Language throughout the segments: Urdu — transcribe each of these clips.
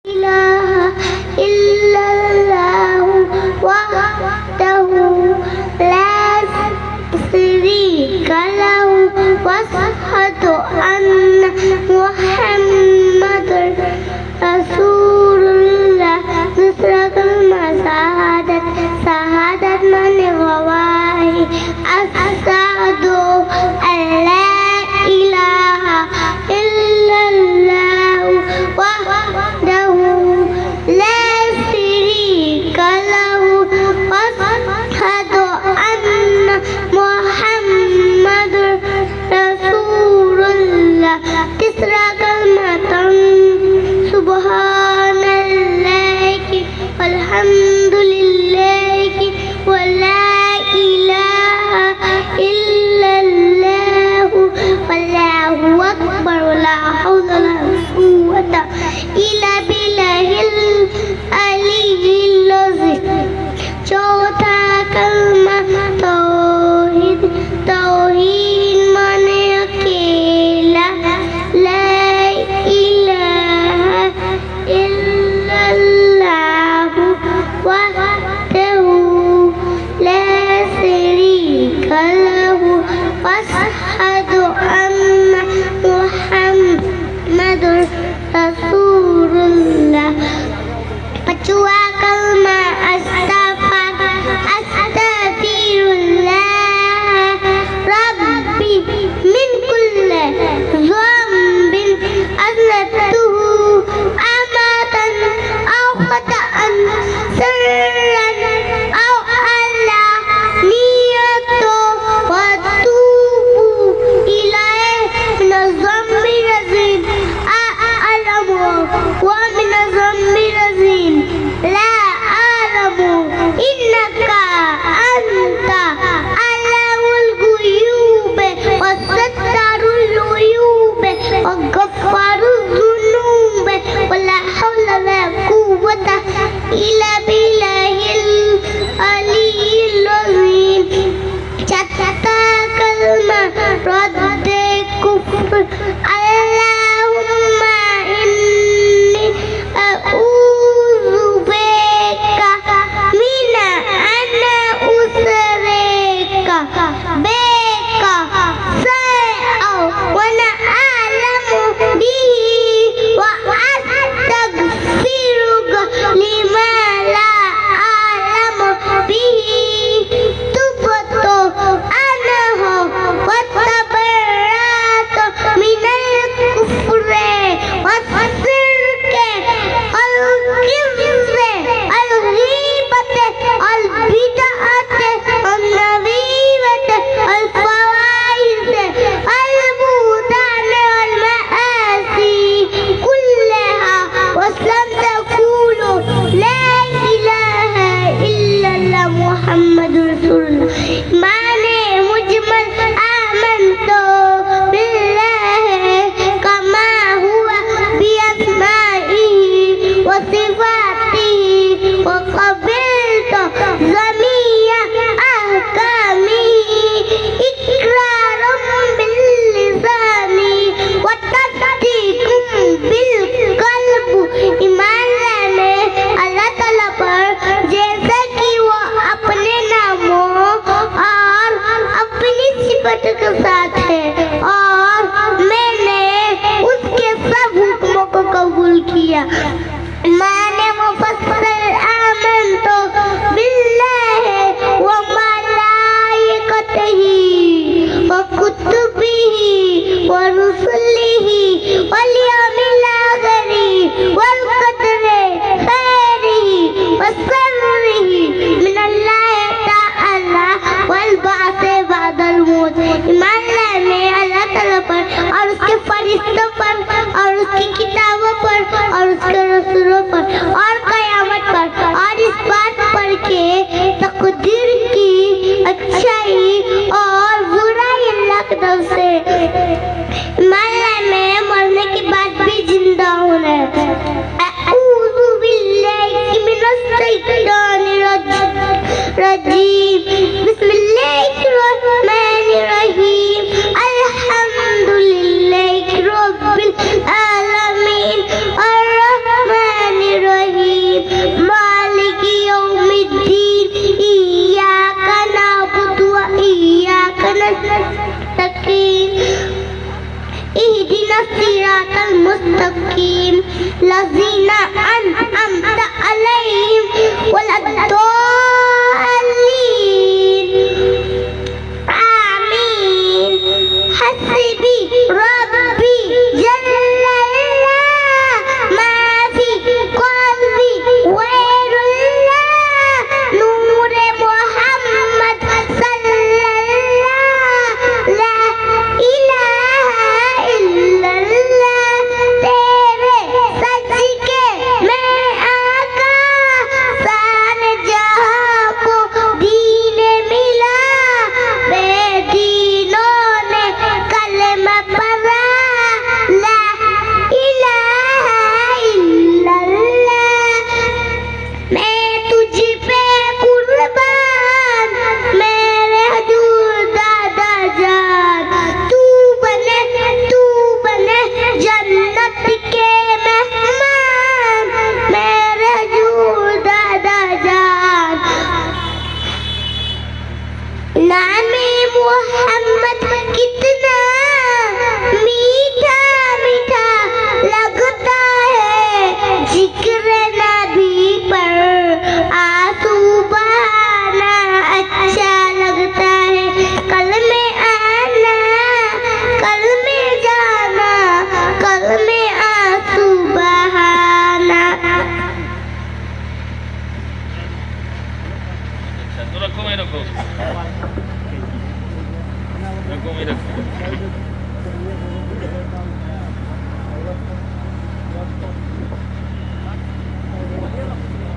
إله إلا الله وحده لا شريك له وأشهد أن محمدا رسول الله نصرة المساعدة سعادة من الغواهي أشهد أن لا إله إلا الله وحده لا شريك له وأشهد أن محمدا رسول الله تسرى كلمة سبحان الله والحمد لله ولا إله إلا الله والله أكبر ولا حول ولا قوة إلا بالله العلي العظيم. چوتھا کلمہ توحید. توحید مانے اکیلا لا الہ الا اللہ وحدہ لا شریک لہ واشہد ان محمد رسول اللہ. پانچواں کلمہ استغفر اللہ ربی من کل ذنب اذنبتہ اماتا او خطأ سرا او علانیۃ واتوب الیہ من الذنب العظیم اعلم ومن الذنب العظیم لا أعلم إنك أنت علام الغيوب وستار العيوب وغفار الذنوب ولا حول ولا قوة إلا بالله العلي العظيم. چوتھا کلمہ رد کفر. اللہم انی اعوذ بک من ان اشرک بک شیئا وانا اعلم به واستغفرک لما لا اعلم به. تبت عنه وتبرأت من الكفر والشرك والكذب والغيبة والبدعة والنميمة والفواحش والبهتان والمآسي كلها وأسلمت أقول لا إله إلا الله محمد رسول الله. معنی مجمل آمنت بالله كما هو بأسمائه وصفاته وقبلت جميع أحكامه إقرارا باللسان وتصديق بالقلب. ایمان لانے اللہ تعالیٰ پر جیسا کہ وہ اپنے ناموں اور اپنی صفت کے ساتھ ہے اور میں نے اس کے سب حکموں کو قبول کیا. معنی مفصل آمنت باللہ وملائکتہ وکتبہ ورسلہ والیوم الآخر والقدر خیرہ وشرہ من اللہ تعالی والبعث بعد الموت. ایمان لانے اللہ تعالیٰ پر اور اس کے فرشتوں پر اور اس کی کتابوں پر اور اس کے رسولوں پر اور قیامت پر اور اس بات پر کہ تقدیر کی اچھائی اور برائی اللہ کی طرف سے. ایمان لانے مرنے کے بعد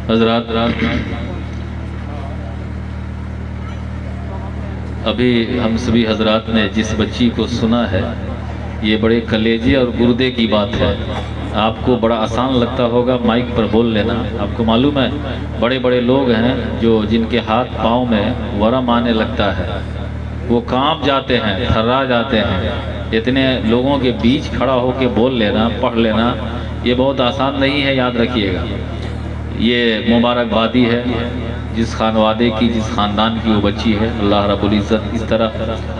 حضرات ابھی ہم سبھی حضرات نے جس بچی کو سنا ہے یہ بڑے کلیجے اور گردے کی بات ہے. آپ کو بڑا آسان لگتا ہوگا مائک پر بول لینا. آپ کو معلوم ہے بڑے بڑے لوگ ہیں جن کے ہاتھ پاؤں میں ورم آنے لگتا ہے، وہ کانپ جاتے ہیں، تھرا جاتے ہیں. اتنے لوگوں کے بیچ کھڑا ہو کے بول لینا، پڑھ لینا، یہ بہت آسان نہیں ہے. یاد رکھیے گا یہ مبارکبادی ہے جس خانوادے کی، جس خاندان کی وہ بچی ہے. اللہ رب العزت اس طرح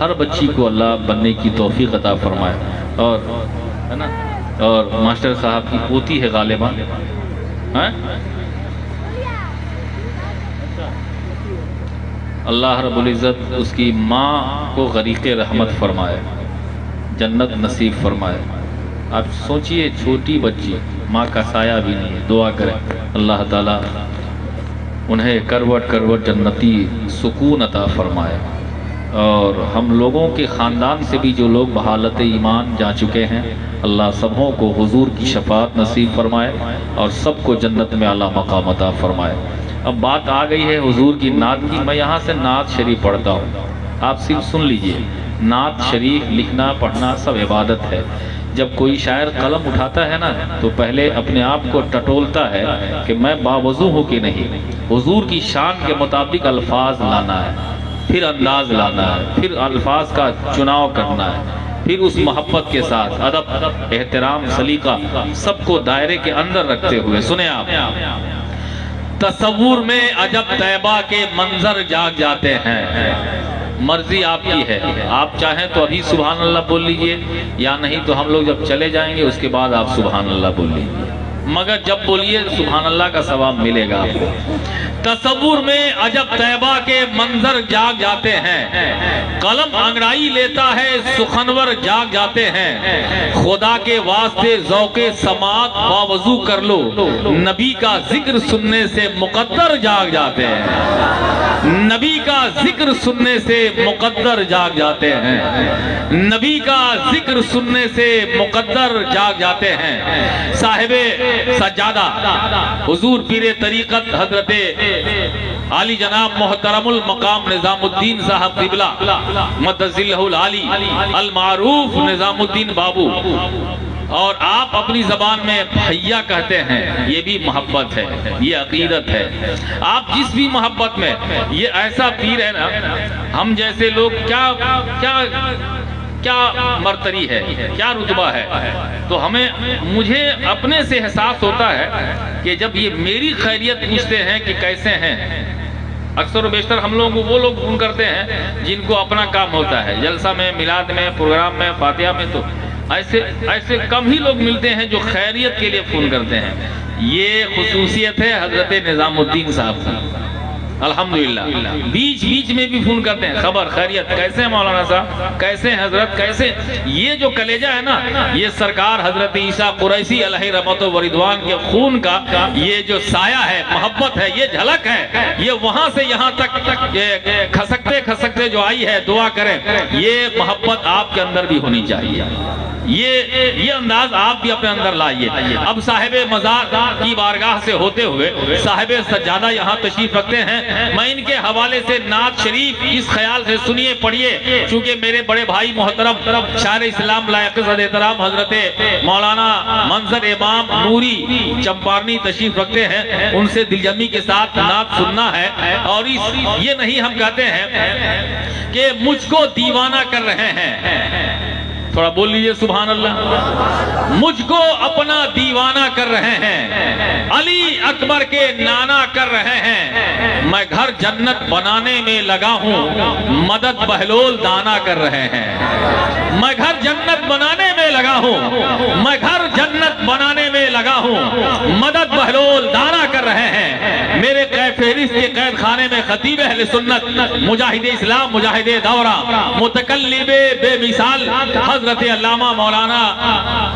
ہر بچی کو اللہ بننے کی توفیق عطا فرمائے. اور ہے نا، اور ماسٹر صاحب کی پوتی ہے غالباً، اللہ رب العزت اس کی ماں کو غریق رحمت فرمائے، جنت نصیب فرمائے. آپ سوچئے چھوٹی بچی، ماں کا سایہ بھی نہیں ہے. دعا کریں اللہ تعالیٰ انہیں کروٹ کروٹ جنتی سکون عطا فرمائے. اور ہم لوگوں کے خاندان سے بھی جو لوگ بحالت ایمان جا چکے ہیں، اللہ سبوں کو حضور کی شفاعت نصیب فرمائے اور سب کو جنت میں اعلیٰ مقام عطا فرمائے. اب بات آ گئی ہے حضور کی نعت کی. میں یہاں سے نعت شریف پڑھتا ہوں، آپ صرف سن لیجئے. نعت شریف لکھنا پڑھنا سب عبادت ہے. جب کوئی شاعر قلم اٹھاتا ہے نا تو پہلے اپنے آپ کو ٹٹولتا ہے کہ میں باوضو ہوں کہ نہیں. حضور کی شان کے مطابق الفاظ لانا ہے، پھر انداز لانا ہے، پھر الفاظ کا چناؤ کرنا ہے، پھر اس محبت کے ساتھ ادب، احترام، سلیقہ سب کو دائرے کے اندر رکھتے ہوئے. سنیں آپ. تصور میں عجب طیبہ کے منظر جاگ جاتے ہیں. مرضی آپ کی ہے، آپ چاہیں تو ابھی سبحان اللہ بول لیجئے، یا نہیں تو ہم لوگ جب چلے جائیں گے اس کے بعد آپ سبحان اللہ بول لیجئے. مگر جب بولیے سبحان اللہ کا ثواب ملے گا آپ کو. تصور میں عجب طیبہ کے منظر جاگ جاتے ہیں، قلم انگڑائی لیتا ہے سخنور جاگ جاتے ہیں. خدا کے واسطے ذوق سماعت باوضو کر لو، نبی کا ذکر سننے سے مقدر جاگ جاتے ہیں. نبی کا ذکر سننے سے مقدر جاگ جاتے ہیں. نبی کا ذکر سننے سے مقدر جاگ جاتے ہیں. صاحب سجادہ حضور پیر طریقت حضرت عالی جناب محترم المقام نظام الدین صاحب قبلہ مدذلہ العالی المعروف نظام الدین بابو، اور آپ اپنی زبان میں بھیا کہتے ہیں، یہ بھی محبت ہے، یہ عقیدت ہے. آپ جس بھی محبت میں، یہ ایسا پیر ہے نا، ہم جیسے لوگ کیا مرتری ہے، کیا رتبہ ہے. تو مجھے اپنے سے احساس ہوتا ہے کہ جب یہ میری خیریت پوچھتے ہیں کہ کیسے ہیں، اکثر و بیشتر ہم لوگوں کو وہ لوگ فون کرتے ہیں جن کو اپنا کام ہوتا ہے، جلسہ میں، میلاد میں، پروگرام میں، فاتحہ میں. تو ایسے کم ہی لوگ ملتے ہیں جو خیریت کے لیے فون کرتے ہیں. یہ خصوصیت ہے حضرت نظام الدین صاحب کی. الحمدللہ بیچ بیچ میں بھی فون کرتے ہیں، خبر خیریت، کیسے ہیں مولانا صاحب، کیسے ہیں حضرت، کیسے. یہ جو کلیجہ ہے نا، یہ سرکار حضرت عیسیٰ قریشی علیہ رحمت و رضوان کے خون کا یہ جو سایہ ہے، محبت ہے، یہ جھلک ہے. یہ وہاں سے یہاں تک کھسکتے کھسکتے جو آئی ہے. دعا کریں یہ محبت آپ کے اندر بھی ہونی چاہیے. یہ انداز آپ بھی اپنے اندر لائیے. اب صاحب مزار کی بارگاہ سے ہوتے ہوئے صاحب سجادہ یہاں تشریف رکھتے ہیں. میں ان کے حوالے سے نعت شریف اس خیال سے سنیے، پڑھیے، چونکہ میرے بڑے بھائی محترم شاعر اسلام لائق صد احترام حضرت مولانا منظر امام نوری چمپارنی تشریف رکھتے ہیں. ان سے دل جمی کے ساتھ نعت سننا ہے. اور یہ نہیں ہم کہتے ہیں کہ مجھ کو دیوانہ کر رہے ہیں، تھوڑا بول لیجئے سبحان اللہ. مجھ کو اپنا دیوانہ کر رہے ہیں، علی اکبر کے نانا کر رہے ہیں. میں گھر جنت بنانے میں لگا ہوں، مدد بہلول دانا کر رہے ہیں. میں گھر جنت بنانے میں لگا ہوں، میں گھر جنت بنانے میں لگا ہوں، مدد بہلول دانا کر رہے ہیں. میرے فہرست کے قید خانے میں خطیب اہل سنت، مجاہد اسلام، مجاہد دورہ، متکلم بے مثال حضرت علامہ مولانا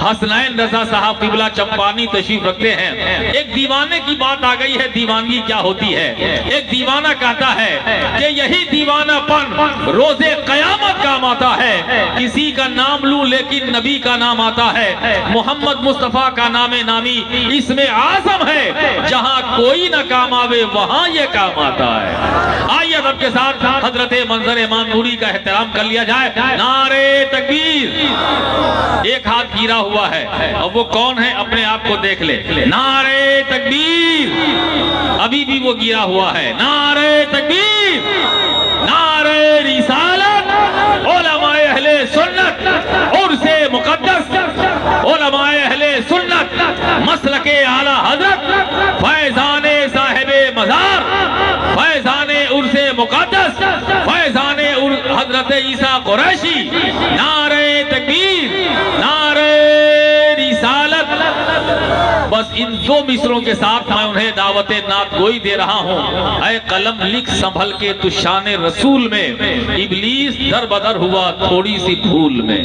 حسنین رضا صاحب قبلہ چمپانی تشریف رکھتے ہیں. ایک دیوانے کی بات آ گئی ہے. دیوانگی کیا ہوتی ہے؟ ایک دیوانہ کہتا ہے کہ یہی دیوانہ پن روز قیامت کام آتا ہے. کسی کا نام لوں لیکن نبی کا نام آتا ہے. محمد مصطفیٰ کا نام نامی اس میں اعظم ہے. جہاں کوئی نہ کام آوے وہاں یہ کام آتا ہے۔ آئیے ادب کے ساتھ حضرت منظر امام نوری کا احترام کر لیا جائے۔ نعرہ تکبیر۔ ایک ہاتھ گرا ہوا ہے، اب وہ کون ہے اپنے آپ کو دیکھ لے۔ نعرہ تکبیر۔ ابھی بھی وہ گرا ہوا ہے۔ نعرہ تکبیر، نعرہ رسالت، علماء اہل سنت، عرس مقدس، علماء اہل سنت، مسلک اعلیٰ حضرت، فیضان صاحب مزار، فیضان عرس مقدس، فیضان حضرت عیسیٰ قریشی۔ نعرہ تکبیر، نعرہ رسالت۔ بس ان دو مصروں کے ساتھ میں انہیں دعوت نعت گوئی دے رہا ہوں۔ اے قلم لکھ سنبھل کے تو شان رسول میں، ابلیس در بدر ہوا تھوڑی سی بھول میں۔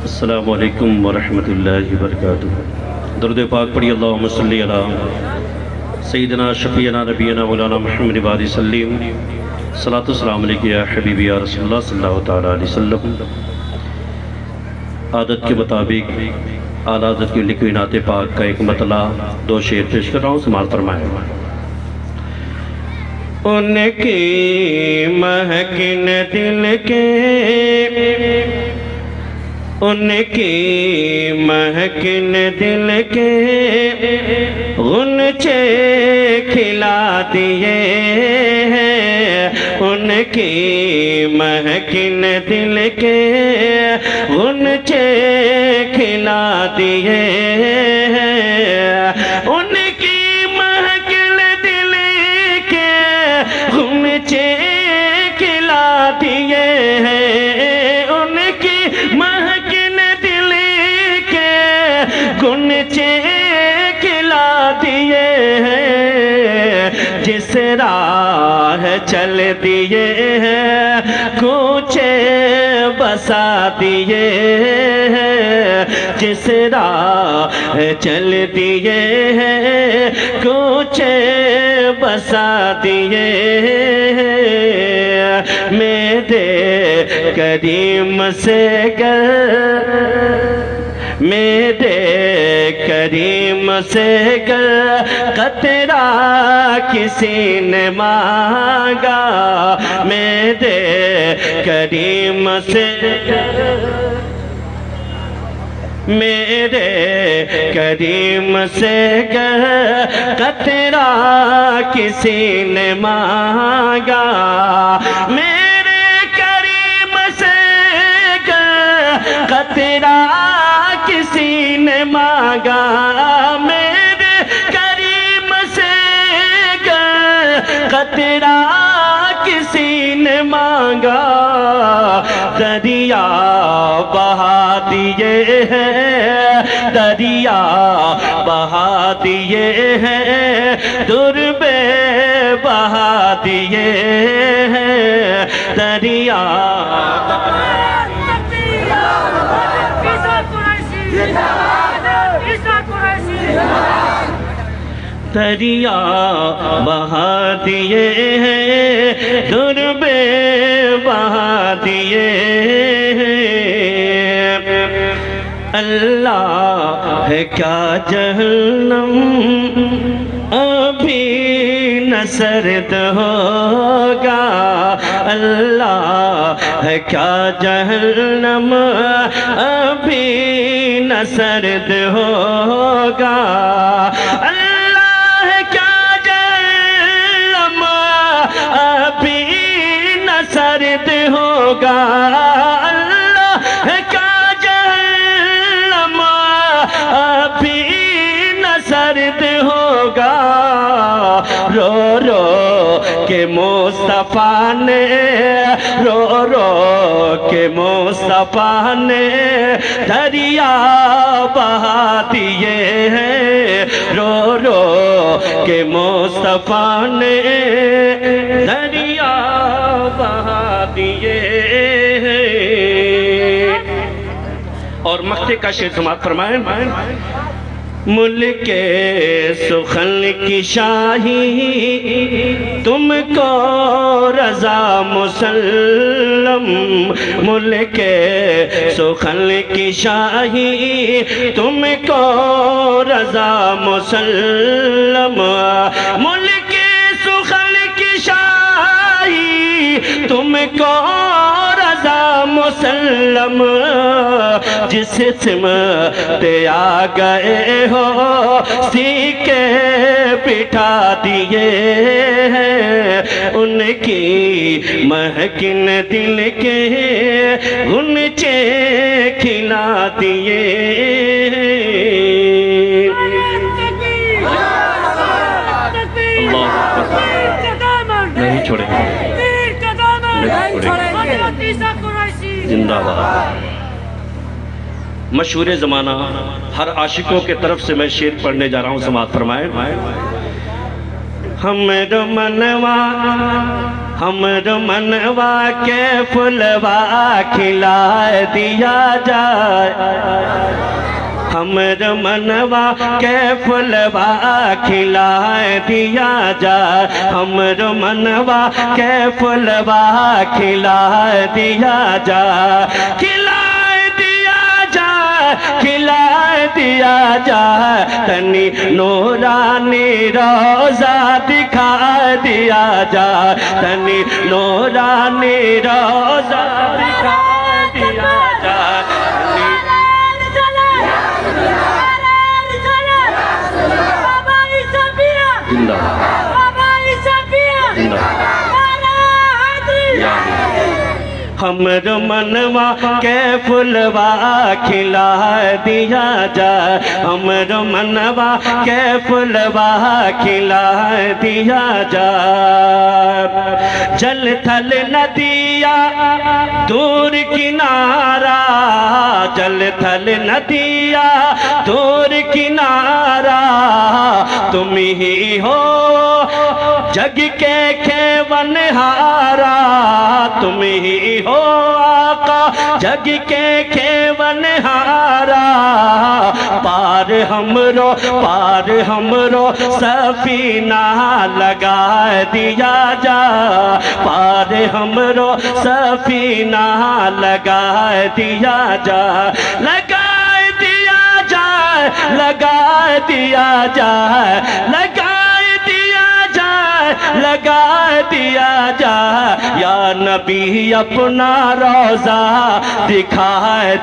السلام علیکم ورحمۃ اللہ وبرکاتہ۔ درود پاک پڑھی، اللہم صلی علی سیدنا شفیعنا نبینا مولانا محمد وآلہ سلیم۔ صلاۃ السلام علیکہ یا حبیبی یا رسول اللہ صلی اللہ تعالیٰ علیہ وسلم۔ عادت کے مطابق اعلیٰ حضرت کی لکھی نعت پاک کا ایک مطلع دو شعر پیش کر رہا ہوں، سماعت فرمائیں۔ ان کی مہکن دل کے، ان کی مہکن دل کے غنچے کھلا دیے ہیں، ان کی مہکن دل کے غنچے کھلا دیے ہیں، ان کی مہکن دل کے غنچے کھلا دیے ہیں، ان کی مہکن دل کے غنچے کھلا دیے ہیں، جس راہ چل دیے ہیں کوچے بسا دیے ہیں، جس راہ چل دیے ہیں کوچے بسا دیے ہیں، میرے کریم سے میرے کریم سے قطرہ کسی نے مانگا، میرے کریم سے میرے کریم سے قطرہ کسی نے مانگا، میرے کریم سے قطرہ کسی نے مانگا، میرے کریم سے قطرہ کسی نے مانگا، دریا بہا دیے ہیں، دریا بہا دیے ہیں، دربے بہا دیے ہیں، دریا دریا بہا دیے ہیں، دربے بہا دیے ہیں، اللہ ہے کیا جہنم ابھی نہ سرد ہوگا، اللہ ہے کیا جہنم ابھی نہ سرد ہوگا، اللہ ہے کیا جہنم ابھی نہ سرد ہوگا، اللہ ہے کیا جہنم ابھی نہ سرد ہوگا، رو رو کے مصطفیٰ نے، رو رو کے مصطفیٰ نے دریا بہا دیے ہیں، رو رو کے مصطفیٰ نے دریا بہا دیے ہیں۔ اور مقطع کا شعر سماعت فرمائیں۔ ملک سخن کی شاہی تم کو رضا مسلم، ملک سخن کی شاہی تم کو رضا مسلم، ملک سخن کی شاہی تم کو رضا مسلم، جس سمت آ گئے ہو سیکھے بٹھا دیے ہیں، ان کی مہکن دل کے غنچے کھلا دیے نہیں چھوڑیں گے، زندہ باد۔ مشہور زمانہ ہر عاشقوں کے طرف سے میں شعر پڑھنے جا رہا ہوں، سماعت فرمائیں۔ ہمر منوا کے پھلوا کھلا دیا جائے، ہمر منوا کے پھلوا کھلا دیا جائے، ہمر منوا کے پھلوا کھلا دیا جائے، کھلا دیا جائے، تنی نورانی روزہ دکھا دیا جائے، تنی نورانی روزہ دکھا دیا جائے، زندہ ہمر منوا کے پھلوا کھلا دیا جائے، ہمر منوا کے پھلوا کھلا دیا جائے، جل تھل ندیا دور کنارہ، جل تھل ندیا دور کنارہ، تم ہی ہو جگ کے کھیونہارا، تم ہی ہو آقا جگ کے کھیونہارا، پار ہمرو سفینہ لگا دیا جا، پار ہمرو سفینہ لگا دیا جا، لگا دیا جائے، لگا دیا جائے، لگا لگا دیا جائے، یا نبی اپنا روزہ دکھا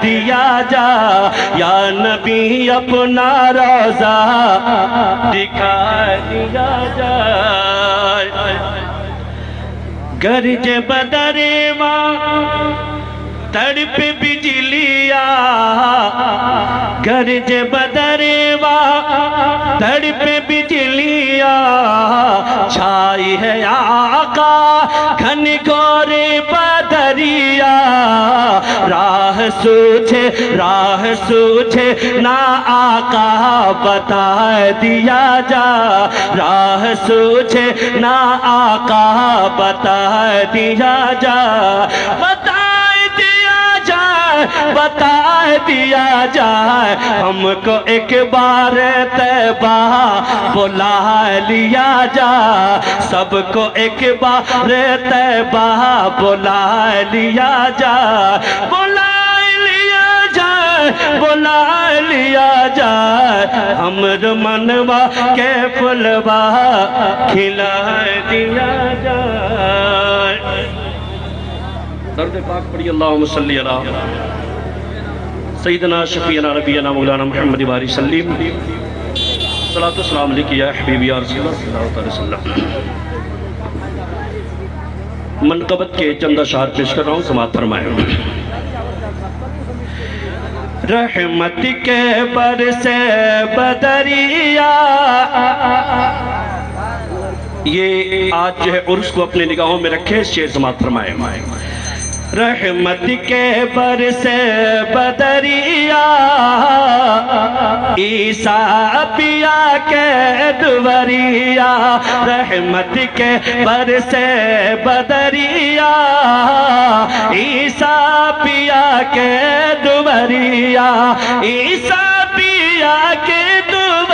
دیا جائے، یا نبی اپنا روزہ دکھا دیا جائے، گرج بدر ماں تڑپ بجلیا، گرج بدر ماں تڑپ بجلیا، چھائی ہے آقا گھن گھور بدریا، راہ سوچے نہ آقا بتا دیا جا، راہ سوچے نہ آقا بتا دیا جا، بتا دیا جائے، ہم کو ایک بار طیبہ بلا لیا جائے، سب کو ایک بار طیبہ بلا لیا جائے، بلا لیا جائے، ہمر منوا کے پھلوا کھلا دیا جائے۔ درد پاک پڑھی اللہم صلی علی سیدنا شفیعنا نبینا مولانا محمد باری سلیم، صلاۃ و سلام علیکہ یا حبیبی یا رسول اللہ صلی اللہ علیہ وسلم۔ منقبت کے چند اشعار پیش کر رہا ہوں، سماعت فرمائیں۔ رحمت کے برسے بدریا، یہ آج جو ہے عرس کو اپنے نگاہوں میں رکھے، شعر سماعت فرمائیں۔ رحمت کے برسے بدریا، عیسیٰ پیا کے دوریا، رحمت کے برسے بدریا، عیسیٰ پیا کے دوریا، عیسیٰ پیا کے دوریا،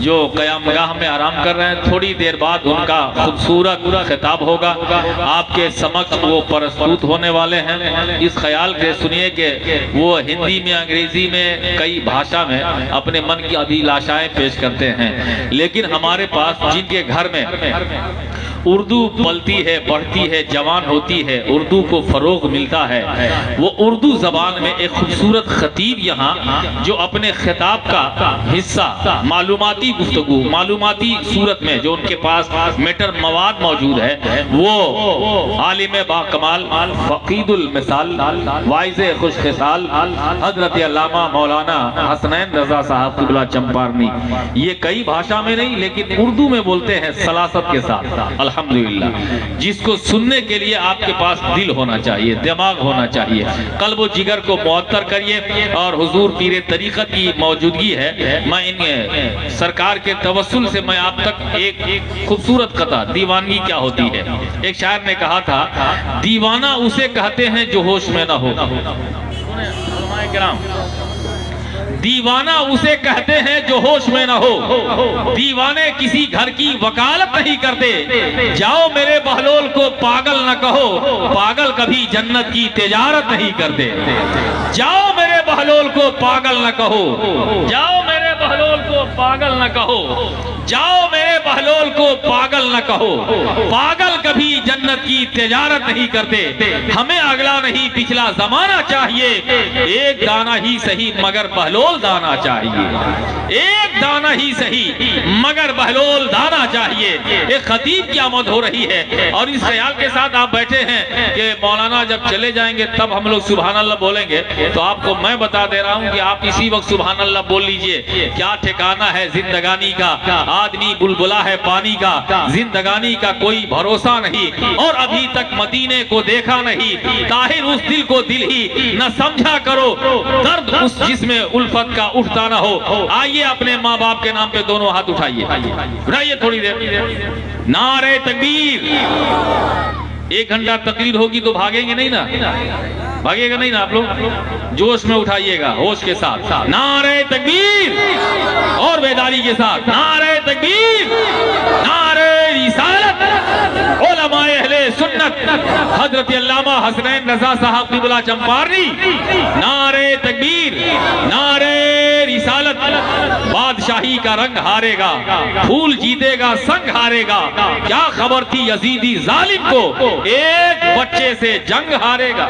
جو قیام گاہ میں آرام کر رہے ہیں، تھوڑی دیر بعد ان کا خوبصورت خطاب ہوگا، آپ کے سمکھ وہ پرستوت ہونے والے ہیں۔ اس خیال سے سنیے کہ وہ ہندی میں، انگریزی میں، کئی بھاشا میں اپنے من کی ابھیلاشائیں پیش کرتے ہیں، لیکن ہمارے پاس جن کے گھر میں اردو پلتی ہے، بڑھتی ہے، جوان ہوتی ہے، اردو کو فروغ ملتا ہے، وہ اردو زبان میں ایک خوبصورت خطیب یہاں جو اپنے خطاب کا حصہ معلوماتی گفتگو، معلوماتی صورت میں جو ان کے پاس میٹر مواد موجود ہے، وہ عالم با کمال، فقید المثال، واعظ خوش خصال حضرت علامہ مولانا حسنین رضا صاحب قبلہ چمپارنی، یہ کئی بھاشا میں نہیں لیکن اردو میں بولتے ہیں سلاست کے ساتھ، الحمدللہ، جس کو سننے کے لیے آپ کے پاس دل ہونا چاہیے، دماغ ہونا چاہیے، قلب و جگر کو معطر کریے۔ اور حضور پیر طریقت کی موجودگی ہے، میں ان سرکار کے توسل سے میں آپ تک ایک خوبصورت قطع، دیوانگی کیا ہوتی ہے۔ ایک شاعر نے کہا تھا، دیوانہ اسے کہتے ہیں جو ہوش میں نہ ہو، علماء کرام، دیوانہ اسے کہتے ہیں جو ہوش میں نہ ہو، دیوانے کسی گھر کی وکالت نہیں کرتے، جاؤ میرے بہلول کو پاگل نہ کہو، پاگل کبھی جنت کی تجارت نہیں کرتے، جاؤ میرے بہلول کو پاگل نہ کہو، جاؤ میرے بہلول کو پاگل نہ کہو، جاؤ میرے بہلول کو پاگل نہ کہو، پاگل کبھی جنت کی تجارت نہیں کرتے، ہمیں اگلا نہیں پچھلا زمانہ چاہیے، ایک دانہ ہی صحیح مگر بہلول دانا چاہیے، ایک دانہ ہی صحیح مگر بہلول دانا چاہیے۔ ایک خطیب کی آمد ہو رہی ہے اور اس خیال کے ساتھ آپ بیٹھے ہیں کہ مولانا جب چلے جائیں گے تب ہم لوگ سبحان اللہ بولیں گے، تو آپ کو میں بتا دے رہا ہوں کہ آپ اسی وقت سبحان اللہ بول لیجئے۔ کیا ٹھکانہ ہے زندگانی کا، آدمی بلبلا ہے پانی کا، زندگانی کا کوئی بھروسہ نہیں، اور ابھی تک مدینے کو دیکھا نہیں، طاہر اس دل کو دل ہی نہ سمجھا کرو، درد اس جس میں الفت کا اٹھتا نہ ہو۔ آئیے اپنے ماں باپ کے نام پہ دونوں ہاتھ اٹھائیے، اٹھائیے تھوڑی دیر، نعرہ تکبیر۔ 1 گھنٹہ تقریر ہوگی تو بھاگیں گے نہیں نا، بھاگے گا نہیں نا آپ لوگ، جوش میں اٹھائیے گا، ہوش کے ساتھ، نعرہ تکبیر، اور بیداری کے ساتھ، نعرہ تکبیر، نعرہ رسالت، علماء اہل سنت حضرت علامہ حسنین رضا صاحب قبلہ چمپارنی، نعرہ تکبیر، نعرہ رسالت، بادشاہی کا رنگ ہارے گا، پھول جیتے گا سنگ ہارے گا، کیا خبر تھی یزیدی ظالم کو، ایک بچے سے جنگ ہارے گا۔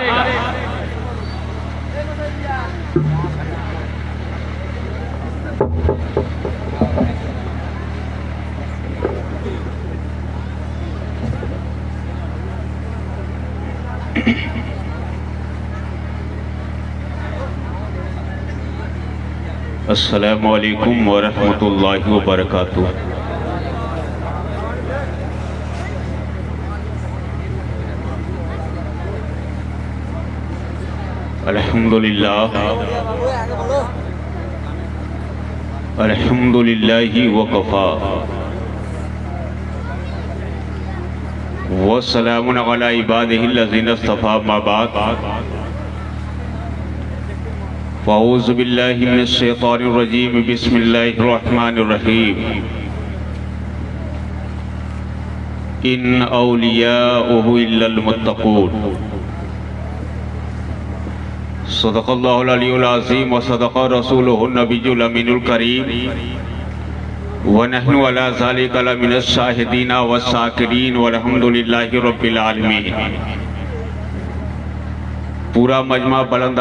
السلام علیکم ورحمۃ اللہ وبرکاتہ۔ الحمدللہ وکفا والسلام علی عبادہ الذین اصطفی، ما بعد، فاعوذ باللہ من الشیطان الرجیم، بسم اللہ الرحمن الرحیم، ان اولیاءہ الا المتقون۔ صدق اللہ العلی العظیم وصدق رسولہ النبی الامین الکریم، ونحن علی ذالک لمن الشاہدین والشاکرین والحمدللہ رب العالمین۔ پورا مجمع بلند